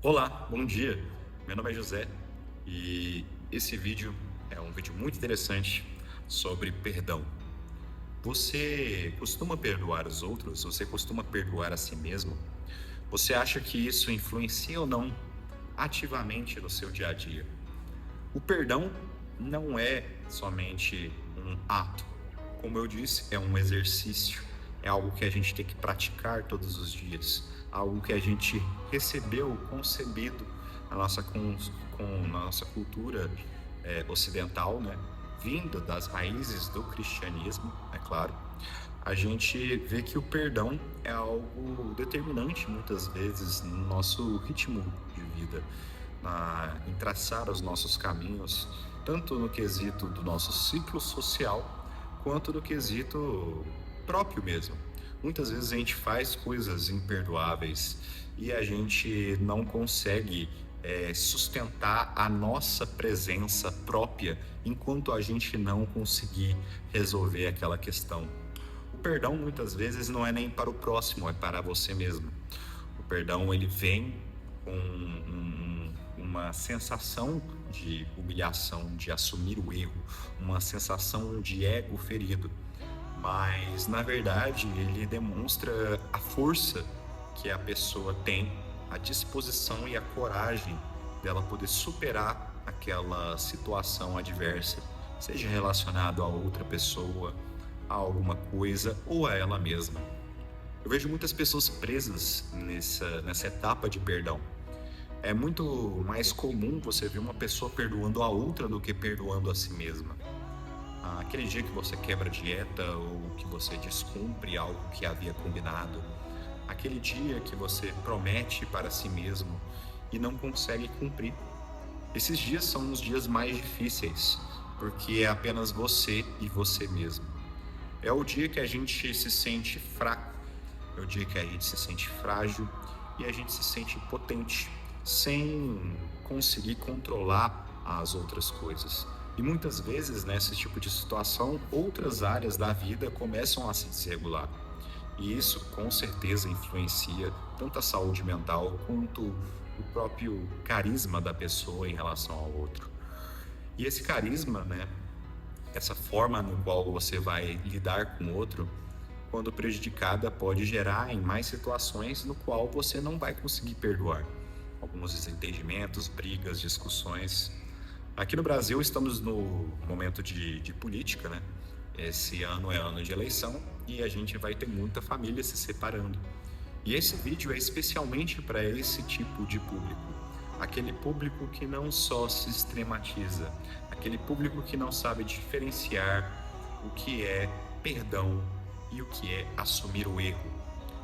Olá, bom dia. Meu nome é José e esse vídeo é um vídeo muito interessante sobre perdão. Você costuma perdoar os outros? Você costuma perdoar a si mesmo? Você acha que isso influencia ou não ativamente no seu dia a dia? O perdão não é somente um ato. Como eu disse, é um exercício. É algo que a gente tem que praticar todos os dias. Algo que a gente recebeu, concebido na nossa cultura ocidental, né? Vindo das raízes do cristianismo, é claro. A gente vê que o perdão é algo determinante muitas vezes no nosso ritmo de vida, em traçar os nossos caminhos, tanto no quesito do nosso ciclo social, quanto no quesito próprio mesmo. Muitas vezes a gente faz coisas imperdoáveis e a gente não consegue sustentar a nossa presença própria enquanto a gente não conseguir resolver aquela questão. O perdão muitas vezes não é nem para o próximo, é para você mesmo. O perdão ele vem com uma sensação de humilhação, de assumir o erro, uma sensação de ego ferido. Mas na verdade ele demonstra a força que a pessoa tem, a disposição e a coragem dela poder superar aquela situação adversa, seja relacionado a outra pessoa, a alguma coisa ou a ela mesma. Eu vejo muitas pessoas presas nessa etapa de perdão. É muito mais comum você ver uma pessoa perdoando a outra do que perdoando a si mesma. Aquele dia que você quebra a dieta ou que você descumpre algo que havia combinado, aquele dia que você promete para si mesmo e não consegue cumprir. Esses dias são os dias mais difíceis, porque é apenas você e você mesmo. É o dia que a gente se sente fraco, é o dia que a gente se sente frágil e a gente se sente impotente, sem conseguir controlar as outras coisas. E muitas vezes, nesse tipo de situação, outras áreas da vida começam a se desregular. E isso, com certeza, influencia tanto a saúde mental quanto o próprio carisma da pessoa em relação ao outro. E esse carisma, né, essa forma no qual você vai lidar com o outro, quando prejudicada, pode gerar em mais situações no qual você não vai conseguir perdoar. Alguns desentendimentos, brigas, discussões. Aqui no Brasil estamos no momento de política, né? Esse ano é ano de eleição e a gente vai ter muita família se separando. E esse vídeo é especialmente para esse tipo de público. Aquele público que não só se extrematiza, aquele público que não sabe diferenciar o que é perdão e o que é assumir o erro,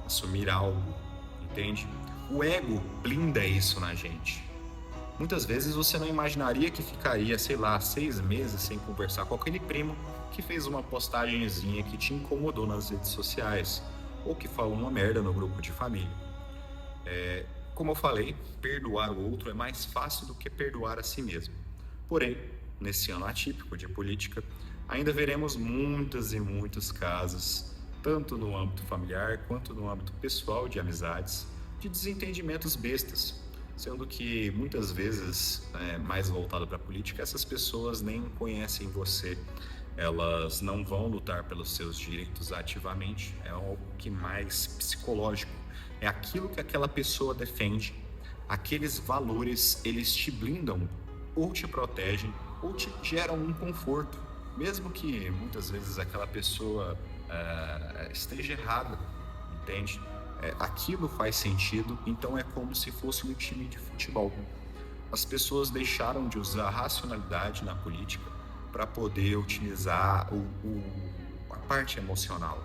assumir algo, entende? O ego blinda isso na gente. Muitas vezes você não imaginaria que ficaria, sei lá, 6 meses sem conversar com aquele primo que fez uma postagenzinha que te incomodou nas redes sociais ou que falou uma merda no grupo de família. Como eu falei, perdoar o outro é mais fácil do que perdoar a si mesmo. Porém, nesse ano atípico de política, ainda veremos muitas e muitos casos, tanto no âmbito familiar quanto no âmbito pessoal de amizades, de desentendimentos bestas, sendo que muitas vezes, mais voltado para a política, essas pessoas nem conhecem você, elas não vão lutar pelos seus direitos ativamente, é algo que mais psicológico, é aquilo que aquela pessoa defende, aqueles valores, eles te blindam ou te protegem ou te geram um conforto, mesmo que muitas vezes aquela pessoa esteja errada, entende? Aquilo faz sentido, então é como se fosse um time de futebol. As pessoas deixaram de usar a racionalidade na política para poder utilizar a parte emocional.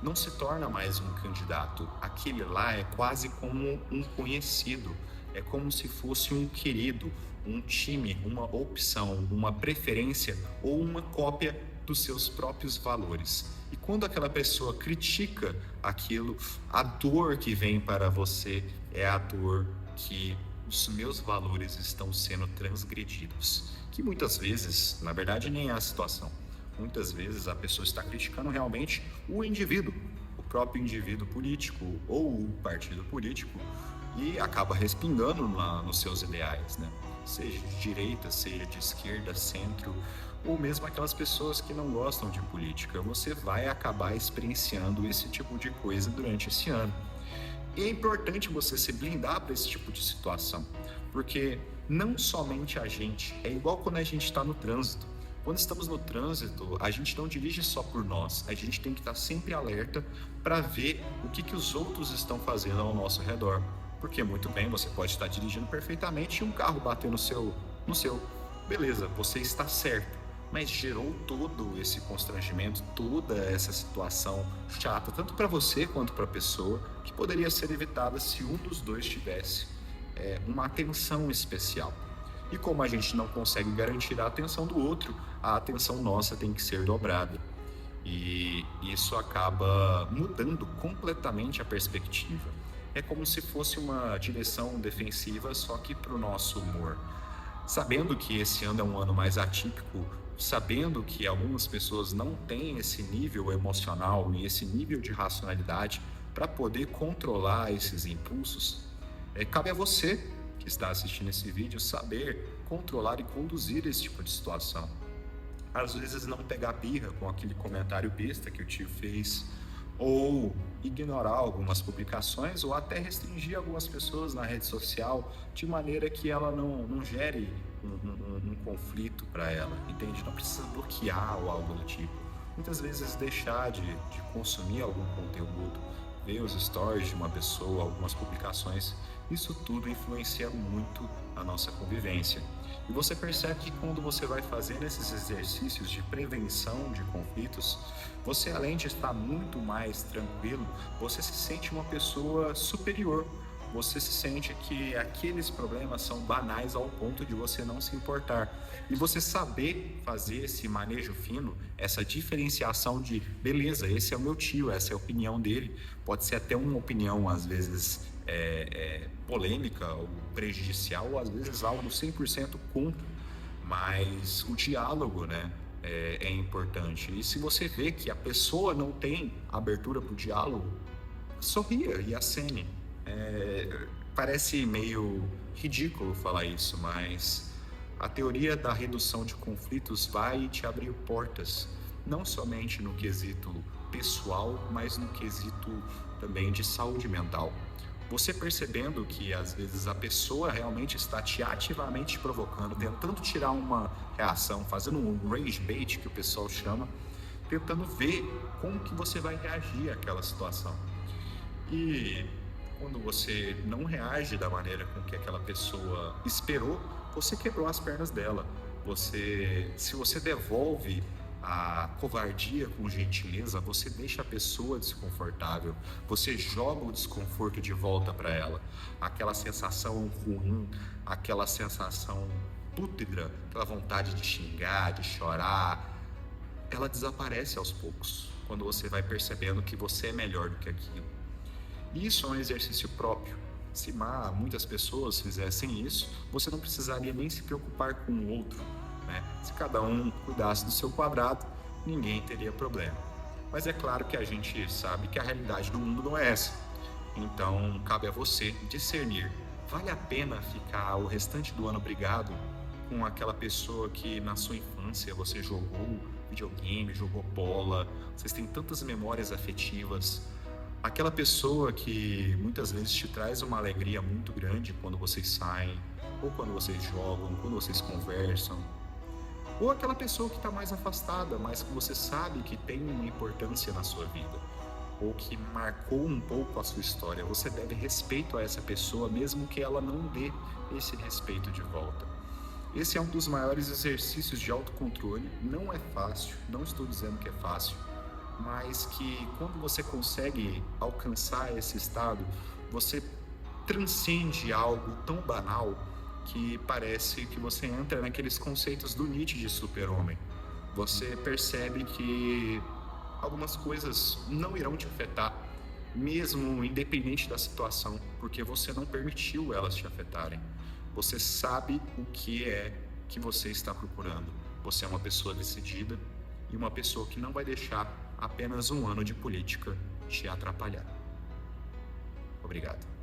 Não se torna mais um candidato, aquele lá é quase como um conhecido, é como se fosse um querido, um time, uma opção, uma preferência ou uma cópia dos seus próprios valores. E quando aquela pessoa critica aquilo, a dor que vem para você é a dor que os meus valores estão sendo transgredidos. Que muitas vezes, na verdade, nem é a situação. Muitas vezes a pessoa está criticando realmente o indivíduo, o próprio indivíduo político ou o partido político, e acaba respingando nos seus ideais, né? Seja de direita, seja de esquerda, centro, ou mesmo aquelas pessoas que não gostam de política. Você vai acabar experienciando esse tipo de coisa durante esse ano. E é importante você se blindar para esse tipo de situação, porque não somente a gente, é igual quando a gente está no trânsito. Quando estamos no trânsito, a gente não dirige só por nós, a gente tem que estar sempre alerta para ver o que os outros estão fazendo ao nosso redor. Porque muito bem, você pode estar dirigindo perfeitamente e um carro bater no seu. Beleza, você está certo, mas gerou todo esse constrangimento, toda essa situação chata, tanto para você quanto para a pessoa, que poderia ser evitada se um dos dois tivesse uma atenção especial. E como a gente não consegue garantir a atenção do outro, a atenção nossa tem que ser dobrada. E isso acaba mudando completamente a perspectiva. É como se fosse uma direção defensiva, só que para o nosso humor. Sabendo que esse ano é um ano mais atípico, sabendo que algumas pessoas não têm esse nível emocional e esse nível de racionalidade para poder controlar esses impulsos, cabe a você que está assistindo esse vídeo saber controlar e conduzir esse tipo de situação. Às vezes não pegar birra com aquele comentário besta que o tio fez, ou ignorar algumas publicações, ou até restringir algumas pessoas na rede social de maneira que ela não gere um conflito para ela, entende? Não precisa bloquear ou algo do tipo. Muitas vezes deixar de consumir algum conteúdo, ver os stories de uma pessoa, algumas publicações, isso tudo influencia muito a nossa convivência. E você percebe que quando você vai fazendo esses exercícios de prevenção de conflitos, você, além de estar muito mais tranquilo, você se sente uma pessoa superior. Você se sente que aqueles problemas são banais ao ponto de você não se importar. E você saber fazer esse manejo fino, essa diferenciação de, beleza, esse é o meu tio, essa é a opinião dele, pode ser até uma opinião, às vezes, polêmica ou prejudicial, ou às vezes algo 100% contra, mas o diálogo, né, é importante. E se você vê que a pessoa não tem abertura para o diálogo, sorria e acene. Parece meio ridículo falar isso, mas a teoria da redução de conflitos vai te abrir portas, não somente no quesito pessoal, mas no quesito também de saúde mental. Você percebendo que às vezes a pessoa realmente está te ativamente provocando, tentando tirar uma reação, fazendo um rage bait que o pessoal chama, tentando ver como que você vai reagir àquela situação. E quando você não reage da maneira com que aquela pessoa esperou, você quebrou as pernas dela. Se você devolve a covardia com gentileza, você deixa a pessoa desconfortável, você joga o desconforto de volta para ela. Aquela sensação ruim, aquela sensação pútrida, aquela vontade de xingar, de chorar, ela desaparece aos poucos, quando você vai percebendo que você é melhor do que aquilo. Isso é um exercício próprio. Se muitas pessoas fizessem isso, você não precisaria nem se preocupar com o outro, né? Se cada um cuidasse do seu quadrado, ninguém teria problema. Mas é claro que a gente sabe que a realidade do mundo não é essa. Então, cabe a você discernir. Vale a pena ficar o restante do ano brigado com aquela pessoa que na sua infância você jogou videogame, jogou bola, vocês têm tantas memórias afetivas? Aquela pessoa que muitas vezes te traz uma alegria muito grande quando vocês saem, ou quando vocês jogam, quando vocês conversam. Ou aquela pessoa que está mais afastada, mas que você sabe que tem uma importância na sua vida, ou que marcou um pouco a sua história. Você deve respeito a essa pessoa, mesmo que ela não dê esse respeito de volta. Esse é um dos maiores exercícios de autocontrole. Não é fácil, não estou dizendo que é fácil, mas que quando você consegue alcançar esse estado, você transcende algo tão banal que parece que você entra naqueles conceitos do Nietzsche de super-homem. Você percebe que algumas coisas não irão te afetar, mesmo independente da situação, porque você não permitiu elas te afetarem. Você sabe o que é que você está procurando. Você é uma pessoa decidida e uma pessoa que não vai deixar apenas um ano de política te atrapalhar. Obrigado.